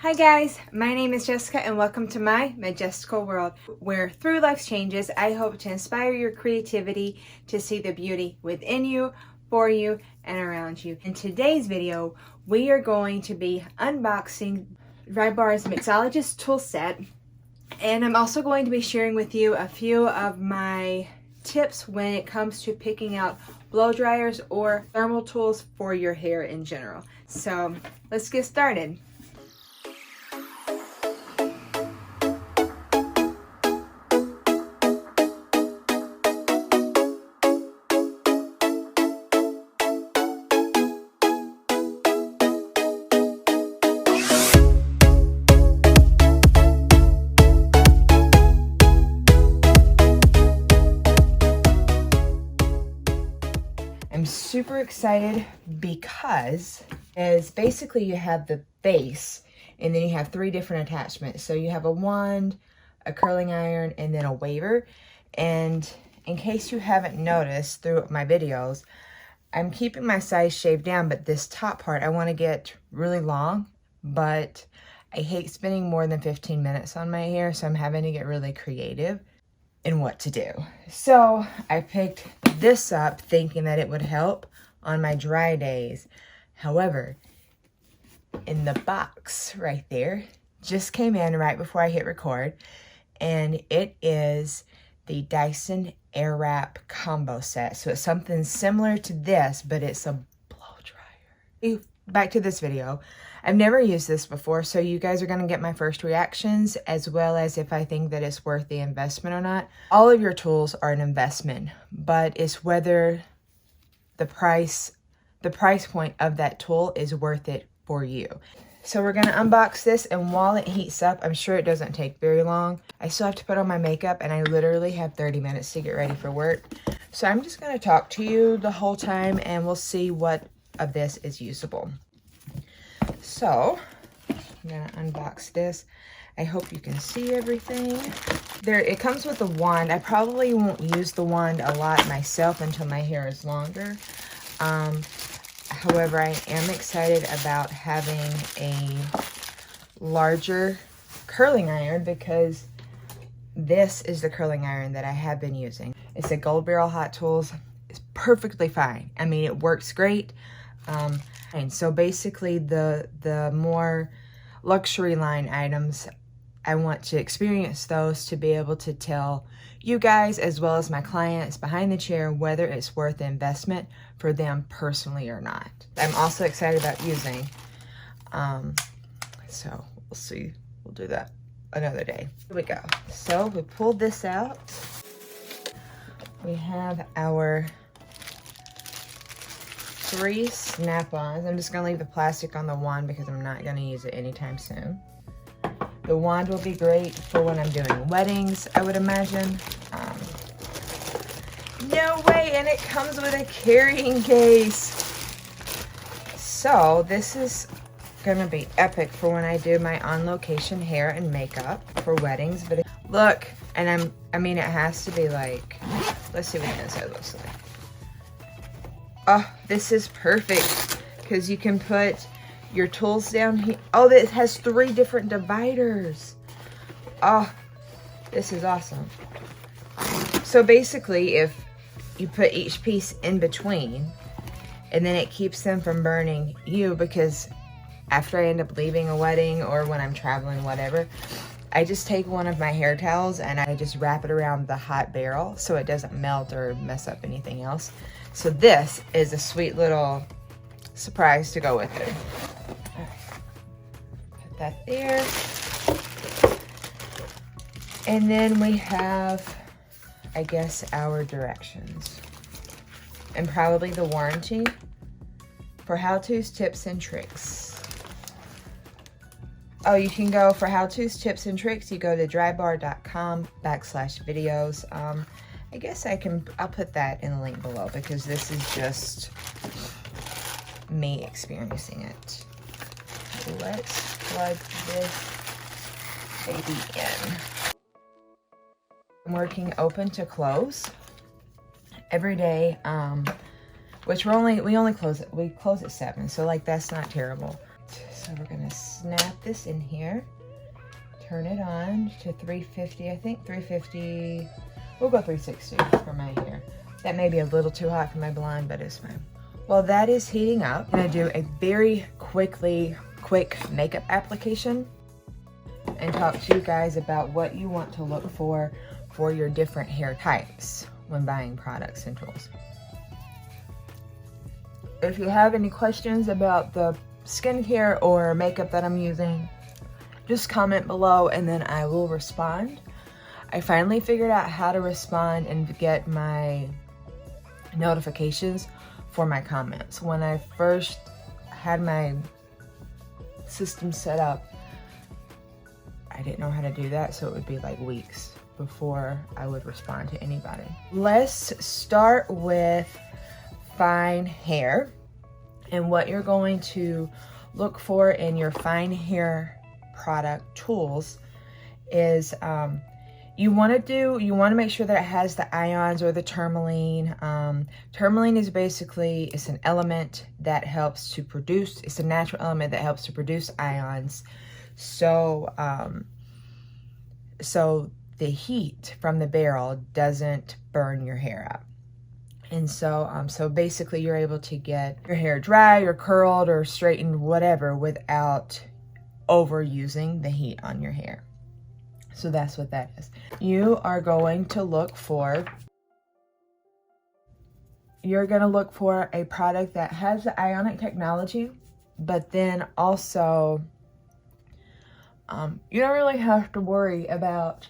Hi guys, my name is Jessica and welcome to MyJestical World, where through life's changes, I hope to inspire your creativity to see the beauty within you, for you, and around you. In today's video, we are going to be unboxing Drybar's Mixologist tool set, and I'm also going to be sharing with you a few of my tips when it comes to picking out blow dryers or thermal tools for your hair in general. So let's get started. I'm super excited because basically you have the base and then you have three different attachments. So you have a wand, a curling iron, and then a waver. And in case you haven't noticed through my videos, I'm keeping my size shaved down, but this top part I want to get really long, but I hate spending more than 15 minutes on my hair, so I'm having to get really creative in what to do. So I picked this up thinking that it would help on my dry days. However, in the box right there, just came in right before I hit record, and it is the Dyson Airwrap combo set. So it's something similar to this, but it's a blow dryer. Back to this video. I've never used this before, so you guys are going to get my first reactions as well as if I think that it's worth the investment or not. All of your tools are an investment, but it's whether the price point of that tool is worth it for you. So we're going to unbox this, and while it heats up, I'm sure it doesn't take very long. I still have to put on my makeup, and I literally have 30 minutes to get ready for work. So I'm just going to talk to you the whole time, and we'll see what of this is usable. So I'm gonna unbox this. I hope you can see everything. It comes with a wand. I probably won't use the wand a lot myself until my hair is longer. However, I am excited about having a larger curling iron because this is the curling iron that I have been using. It's a Gold Barrel Hot Tools. It's perfectly fine. I mean, it works great. And so basically the more luxury line items, I want to experience those to be able to tell you guys as well as my clients behind the chair whether it's worth the investment for them personally or not. I'm also excited about using, so we'll see. We'll do that another day. Here we go. So we pulled this out. We have our 3 snap-ons. I'm just going to leave the plastic on the wand because I'm not going to use it anytime soon. The wand will be great for when I'm doing weddings, I would imagine. No way! And it comes with a carrying case. So this is going to be epic for when I do my on-location hair and makeup for weddings. But look, and I mean, it has to be like, let's see what the inside looks like. Oh, this is perfect because you can put your tools down here. Oh, it has 3 different dividers. Oh, this is awesome. So basically, if you put each piece in between, and then it keeps them from burning you, because after I end up leaving a wedding or when I'm traveling, whatever, I just take one of my hair towels and I just wrap it around the hot barrel so it doesn't melt or mess up anything else. So this is a sweet little surprise to go with it. Put that there. And then we have, I guess, our directions. And probably the warranty for how-tos, tips, and tricks. Oh, you can go for how-tos, tips, and tricks. You go to drybar.com/videos. I guess I'll put that in the link below because this is just me experiencing it. Let's plug this baby in. I'm working open to close every day, which we close at 7, so like that's not terrible. So we're gonna snap this in here, turn it on to 350, I think 350, we'll go 360 for my hair. That may be a little too hot for my blonde, but it's fine. While that is heating up, I'm gonna do a very quick makeup application and talk to you guys about what you want to look for your different hair types when buying products and tools. If you have any questions about the skincare or makeup that I'm using, just comment below and then I will respond. I finally figured out how to respond and get my notifications for my comments. When I first had my system set up, I didn't know how to do that, so it would be like weeks before I would respond to anybody. Let's start with fine hair, and what you're going to look for in your fine hair product tools is you want to make sure that it has the ions or the tourmaline. Tourmaline is basically, it's an element that helps to produce, it's a natural element that helps to produce ions. So so the heat from the barrel doesn't burn your hair up. And so so basically you're able to get your hair dry or curled or straightened, whatever, without overusing the heat on your hair. So that's what that is. You are going to look for, a product that has the Ionic technology, but then also you don't really have to worry about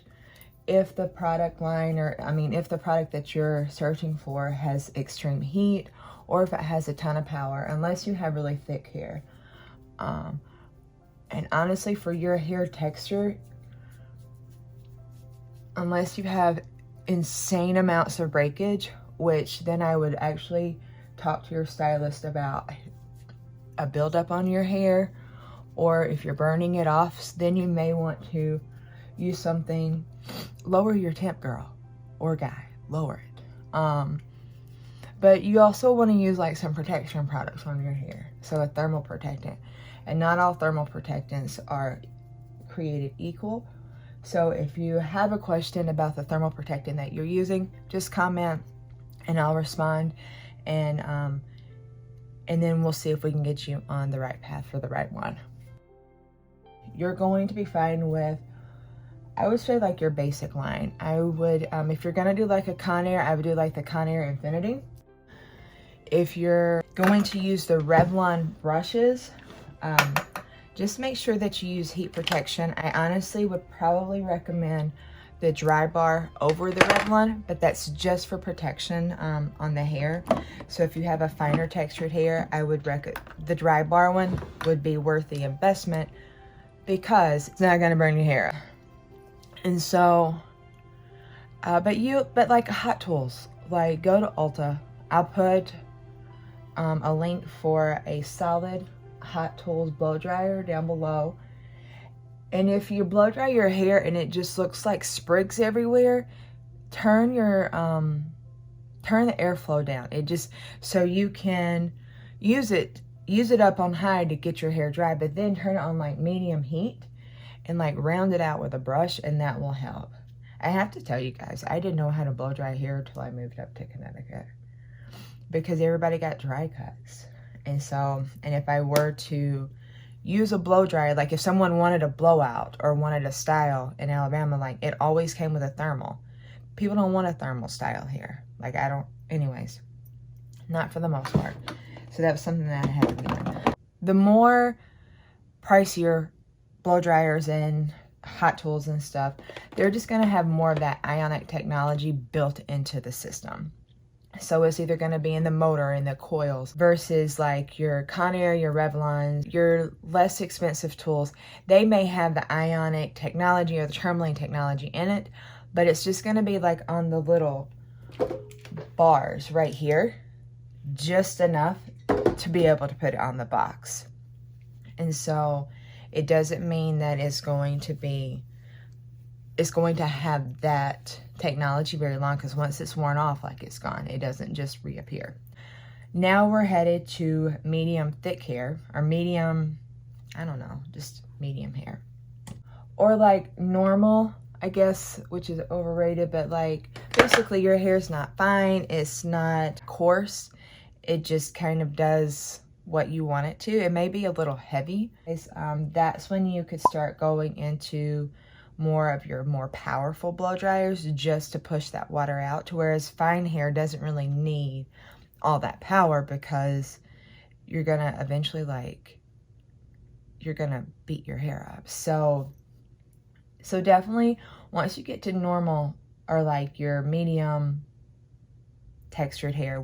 if the product line, or if the product that you're searching for has extreme heat or if it has a ton of power, unless you have really thick hair. And honestly, for your hair texture, unless you have insane amounts of breakage, which then I would actually talk to your stylist about a buildup on your hair, or if you're burning it off, then you may want to use something. Lower your temp, girl or guy, lower it. But you also want to use like some protection products on your hair, so a thermal protectant. And not all thermal protectants are created equal. So if you have a question about the thermal protectant that you're using, just comment and I'll respond, and then we'll see if we can get you on the right path for the right one. You're going to be fine with, I would say, like your basic line. I would, if you're gonna do like a Conair, I would do like the Conair Infinity. If you're going to use the Revlon brushes, just make sure that you use heat protection. I honestly would probably recommend the Drybar over the Revlon, but that's just for protection on the hair. So if you have a finer textured hair, I would recommend the Drybar one would be worth the investment, because it's not gonna burn your hair up. And so, but like Hot Tools, like go to Ulta. I'll put a link for a solid Hot Tools blow dryer down below. And if you blow dry your hair and it just looks like sprigs everywhere, turn your turn the airflow down. It just, so you can use it up on high to get your hair dry, but then turn it on like medium heat and like round it out with a brush, and that will help. I have to tell you guys, I didn't know how to blow dry hair until I moved up to Connecticut, because everybody got dry cuts. And so, and if I were to use a blow dryer, like if someone wanted a blowout or wanted a style in Alabama, like it always came with a thermal. People don't want a thermal style here. Like I don't, anyways, not for the most part. So that was something that I had to learn. The more pricier blow dryers and Hot Tools and stuff, they're just gonna have more of that Ionic technology built into the system. So it's either gonna be in the motor, in the coils, versus like your Conair, your Revlons, your less expensive tools. They may have the Ionic technology or the tourmaline technology in it, but it's just gonna be like on the little bars right here, just enough to be able to put it on the box. And so it doesn't mean that it's going to have that technology very long, because once it's worn off, like it's gone. It doesn't just reappear. Now we're headed to medium thick hair, or medium I don't know, just medium hair. Or like normal, I guess, which is overrated, but like basically your hair's not fine, it's not coarse, it just kind of does what you want it to. It may be a little heavy. That's when you could start going into more of your more powerful blow dryers just to push that water out, to whereas fine hair doesn't really need all that power, because you're gonna eventually you're gonna beat your hair up. So definitely once you get to normal or like your medium textured hair,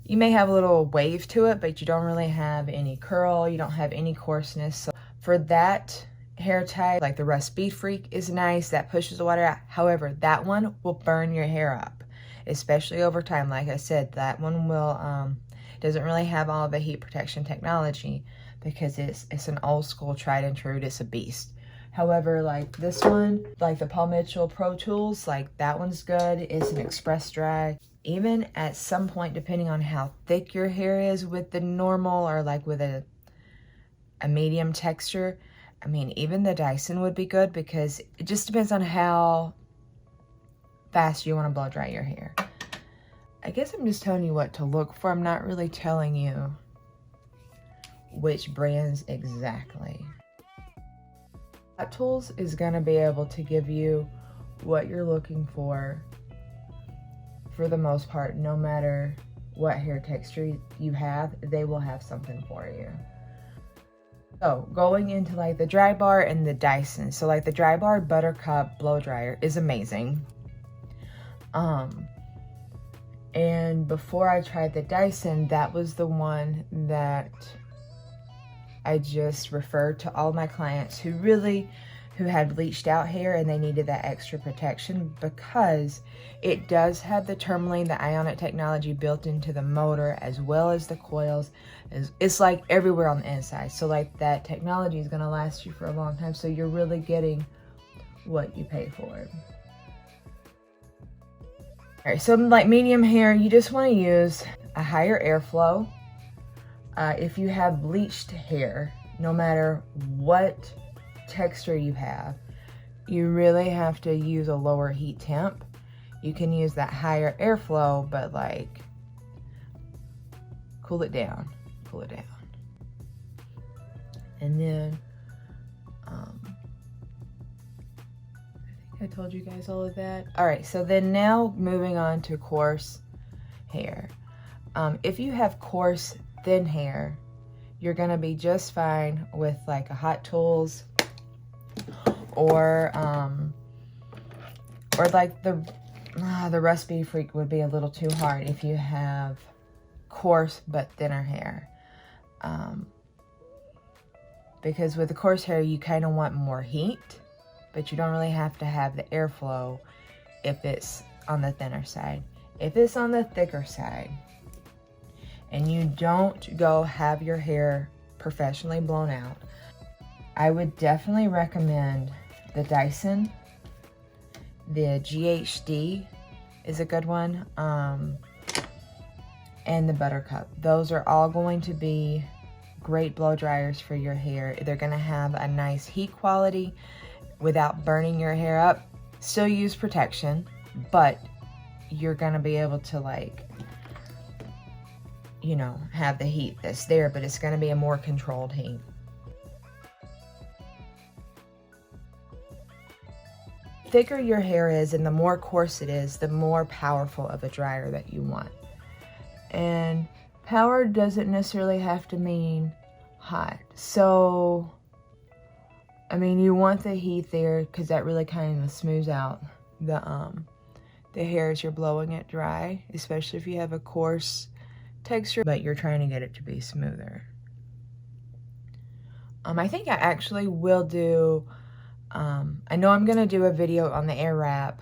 you may have a little wave to it, but you don't really have any curl, you don't have any coarseness. So for that hair type, like the Rust Speed Freak is nice, that pushes the water out. However, that one will burn your hair up, especially over time. Like I said, that one will doesn't really have all the heat protection technology, because it's an old school tried and true, it's a beast. However, like this one, like the Paul Mitchell Pro Tools, like that one's good. It's an express dry. Even at some point, depending on how thick your hair is with the normal or like with a medium texture, I mean, even the Dyson would be good, because it just depends on how fast you want to blow dry your hair. I guess I'm just telling you what to look for. I'm not really telling you which brands exactly. Drybar Tools is going to be able to give you what you're looking for the most part. No matter what hair texture you have, they will have something for you. So going into like the Drybar and the Dyson. So like the Drybar Buttercup blow dryer is amazing. And before I tried the Dyson, that was the one that I just referred to all my clients who had bleached out hair and they needed that extra protection, because it does have the tourmaline, the Ionic technology built into the motor, as well as the coils. It's like everywhere on the inside. So like that technology is gonna last you for a long time. So you're really getting what you pay for. All right, so like medium hair, you just wanna use a higher airflow. If you have bleached hair, no matter what texture you have, you really have to use a lower heat temp. You can use that higher airflow, but like cool it down. And then I think I told you guys all of that. All right, so then now moving on to coarse hair. If you have coarse thin hair, you're gonna be just fine with like a Hot Tools or like the Rust Speed Freak would be a little too hard if you have coarse but thinner hair. Because with the coarse hair, you kind of want more heat, but you don't really have to have the airflow if it's on the thinner side. If it's on the thicker side, and you don't go have your hair professionally blown out, I would definitely recommend the Dyson. The GHD is a good one, and the Buttercup. Those are all going to be great blow dryers for your hair. They're gonna have a nice heat quality without burning your hair up. Still use protection, but you're gonna be able to, like, you know, have the heat that's there, but it's gonna be a more controlled heat. The thicker your hair is and the more coarse it is, the more powerful of a dryer that you want. And power doesn't necessarily have to mean hot. So, I mean, you want the heat there because that really kind of smooths out the hair as you're blowing it dry, especially if you have a coarse texture, but you're trying to get it to be smoother. I think I actually will do, I know I'm gonna do a video on the Airwrap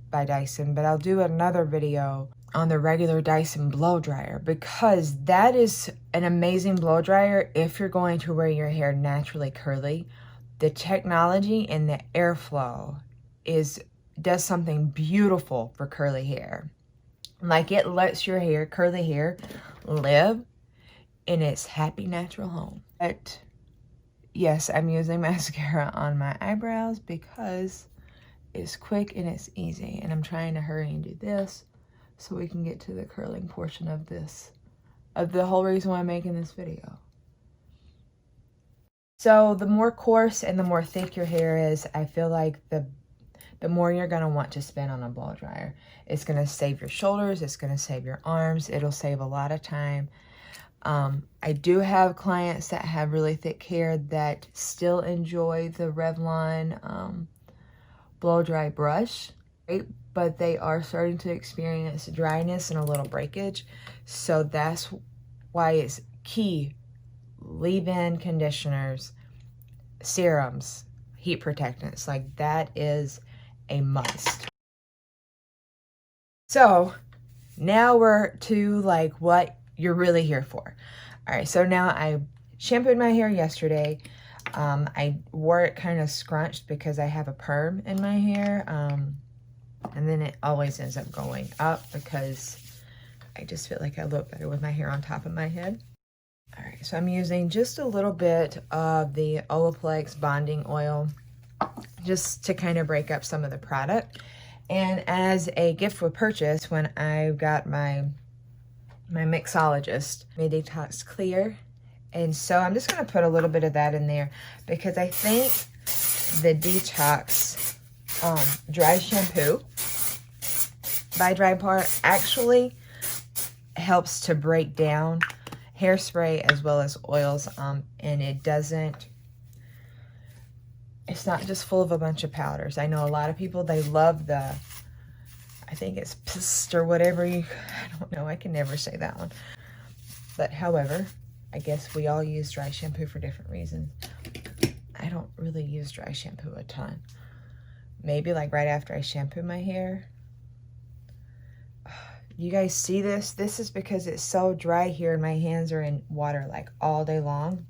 by Dyson, but I'll do another video on the regular Dyson blow dryer, because that is an amazing blow dryer if you're going to wear your hair naturally curly. The technology and the airflow does something beautiful for curly hair. Like, it lets your hair, curly hair, live in its happy natural home. But yes, I'm using mascara on my eyebrows because it's quick and it's easy. And I'm trying to hurry and do this so we can get to the curling portion of this, of the whole reason why I'm making this video. So the more coarse and the more thick your hair is, I feel like the more you're going to want to spin on a blow dryer. It's going to save your shoulders. It's going to save your arms. It'll save a lot of time. I do have clients that have really thick hair that still enjoy the Revlon blow dry brush, right? But they are starting to experience dryness and a little breakage. So that's why it's key. Leave-in conditioners, serums, heat protectants, like that is a must. So now we're to like what you're really here for. All right, so now I shampooed my hair yesterday. I wore it kind of scrunched because I have a perm in my hair. And then it always ends up going up because I just feel like I look better with my hair on top of my head. All right, so I'm using just a little bit of the Olaplex bonding oil just to kind of break up some of the product. And as a gift with purchase, when I got my mixologist, my Detox Clear. And so I'm just going to put a little bit of that in there because I think the Detox dry shampoo by Drybar actually helps to break down hairspray as well as oils, and it's not just full of a bunch of powders. I know a lot of people, they love the, I think it's pist or whatever I don't know, I can never say that one. But however, I guess we all use dry shampoo for different reasons. I don't really use dry shampoo a ton. Maybe like right after I shampoo my hair. You guys see this? This is because it's so dry here and my hands are in water like all day long.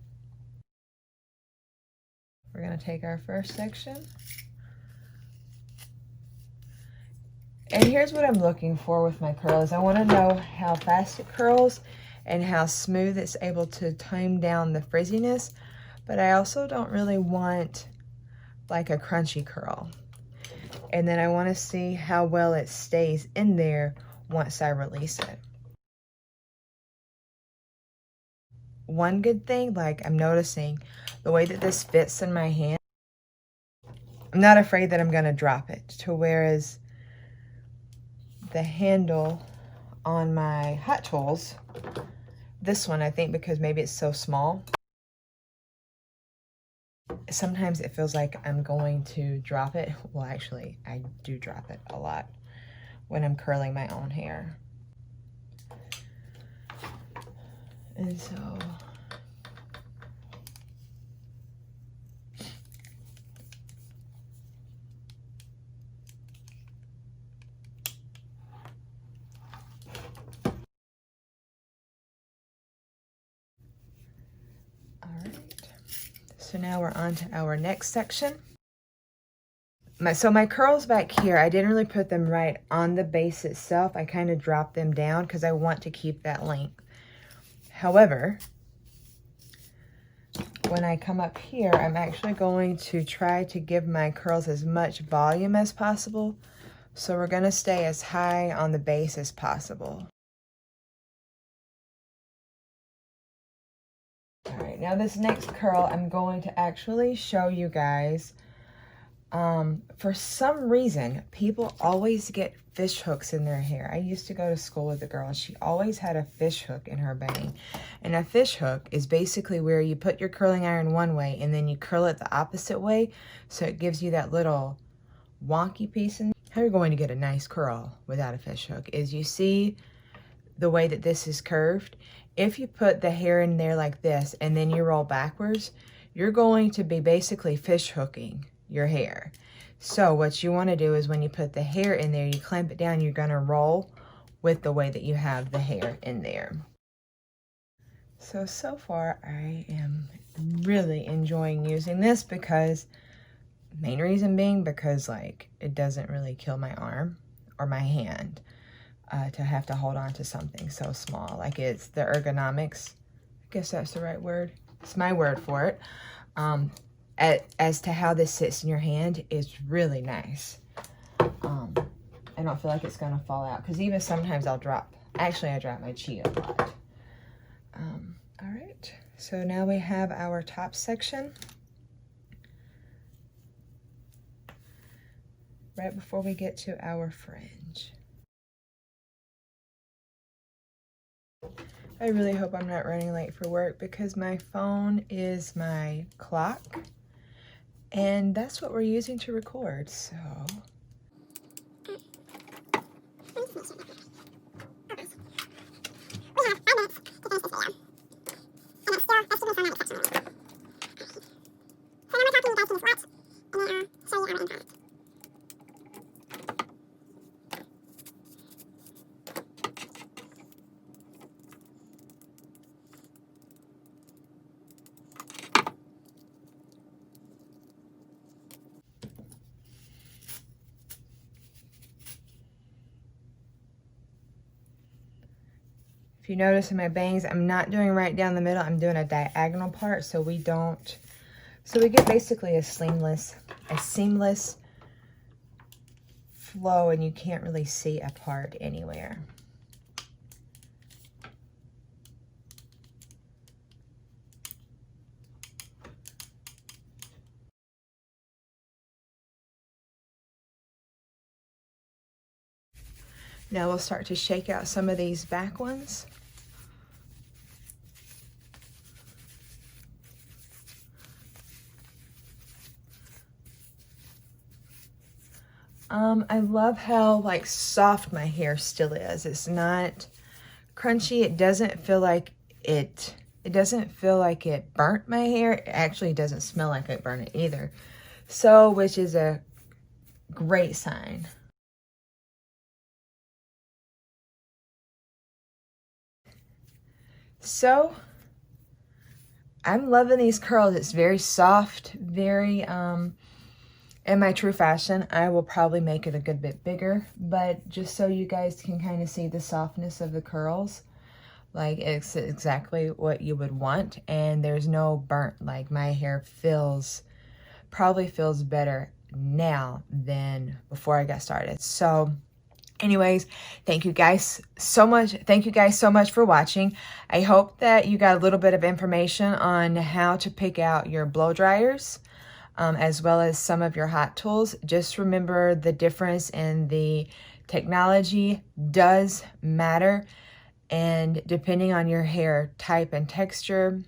We're going to take our first section. And here's what I'm looking for with my curls. I want to know how fast it curls and how smooth it's able to tame down the frizziness. But I also don't really want like a crunchy curl. And then I want to see how well it stays in there once I release it. One good thing, like I'm noticing the way that this fits in my hand, I'm not afraid that I'm going to drop it, to whereas the handle on my Hot Tools, this one, I think because maybe it's so small, sometimes it feels like I'm going to drop it. Well, actually, I do drop it a lot when I'm curling my own hair. And so all right. So now we're on to our next section. So my curls back here, I didn't really put them right on the base itself. I kind of dropped them down because I want to keep that length. However, when I come up here, I'm actually going to try to give my curls as much volume as possible. So we're going to stay as high on the base as possible. All right, now this next curl, I'm going to actually show you guys. For some reason, people always get fish hooks in their hair. I used to go to school with a girl, and she always had a fish hook in her bang. And a fish hook is basically where you put your curling iron one way, and then you curl it the opposite way, so it gives you that little wonky piece. And how you're going to get a nice curl without a fish hook is you see the way that this is curved. If you put the hair in there like this, and then you roll backwards, you're going to be basically fish hooking your hair. So what you want to do is when you put the hair in there, you clamp it down, you're going to roll with the way that you have the hair in there. So far I am really enjoying using this because, main reason being because like it doesn't really kill my arm or my hand to have to hold on to something so small. Like it's the ergonomics, I guess that's the right word. It's my word for it. As to how this sits in your hand is really nice. I don't feel like it's gonna fall out, because even sometimes I drop my Chia a lot. All right, so now we have our top section. Right before we get to our fringe. I really hope I'm not running late for work, because my phone is my clock, and that's what we're using to record, so. If you notice in my bangs, I'm not doing right down the middle. I'm doing a diagonal part, so we get basically a seamless flow, and you can't really see a part anywhere. Now we'll start to shake out some of these back ones. I love how like soft my hair still is. It's not crunchy. It doesn't feel like it burnt my hair. It actually doesn't smell like it burnt it either. So, which is a great sign. So, I'm loving these curls. It's very soft, very, in my true fashion, I will probably make it a good bit bigger, but just so you guys can kind of see the softness of the curls, like it's exactly what you would want, and there's no burnt. Like my hair probably feels better now than before I got started. So anyways, thank you guys so much. Thank you guys so much for watching. I hope that you got a little bit of information on how to pick out your blow dryers, as well as some of your hot tools. Just remember the difference in the technology does matter, and depending on your hair type and texture,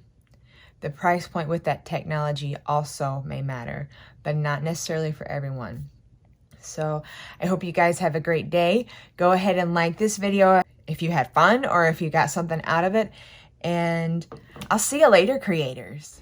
the price point with that technology also may matter, but not necessarily for everyone. So I hope you guys have a great day. Go ahead and like this video if you had fun or if you got something out of it, and I'll see you later, creators.